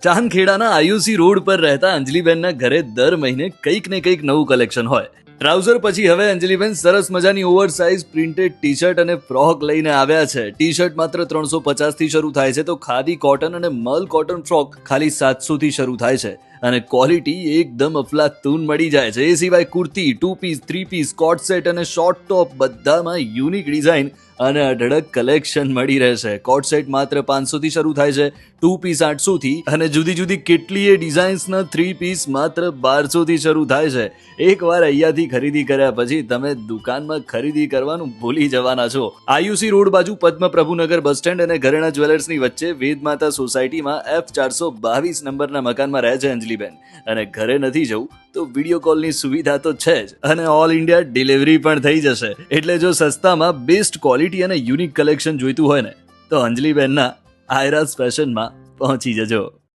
ચાંદખેડાના આયુસી road પર રહેતા અંજલિબેનના ઘરે દર મહિને કંઈક ને કંઈક નવું કલેક્શન હોય. ટ્રાઉઝર પછી હવે અંજલિબેન સરસ મજાની ઓવરસાઇઝ પ્રિન્ટેડ ટી શર્ટ અને ફ્રોક લઈને આવ્યા છે. ટી શર્ટ માત્ર 350 થી શરૂ થાય છે તો ખાદી કોટન અને મલ કોટન ફ્રોક ખાલી 700 થી શરૂ થાય છે અને ક્વોલિટી એકદમ અફલાતૂન મળી જાય છે. એ સિવાય kurti, 2 piece, 3 piece, coat set અને શોર્ટ ટોપ બધામાં યુનિક ડિઝાઇન અને અઢળક કલેક્શન મળી રહેશે. કોટ સેટ માત્ર 500 થી શરૂ થાય છે, 2 પીસ 800 થી અને જુદી જુદી કેટલીય ડિઝાઇન્સના 3 પીસ માત્ર 1200 થી શરૂ થાય છે. એકવાર અહીંયાથી ખરીદી કર્યા પછી તમે દુકાનમાં ખરીદી કરવાનું ભૂલી જવાના છો. આયુસી રોડ બાજુ પદ્મપ્રભુનગર બસ સ્ટેન્ડ અને ઘરેણા જ્વેલર્સની વચ્ચે વેદમાતા સોસાયટીમાં F422 નંબરના મકાનમાં રહે છે અંજલિબેન. અને ઘરે નથી જવું તો વિડીયો કોલની સુવિધા તો છે જ અને ઓલ ઇન્ડિયા ડિલિવરી પણ થઈ જશે. એટલે જો સસ્તામાં બેસ્ટ ક્વોલિટી અને યુનિક કલેક્શન જોઈતું હોય ને તો અંજલિબેનના આયરાસ ફેશનમાં પહોંચી જજો.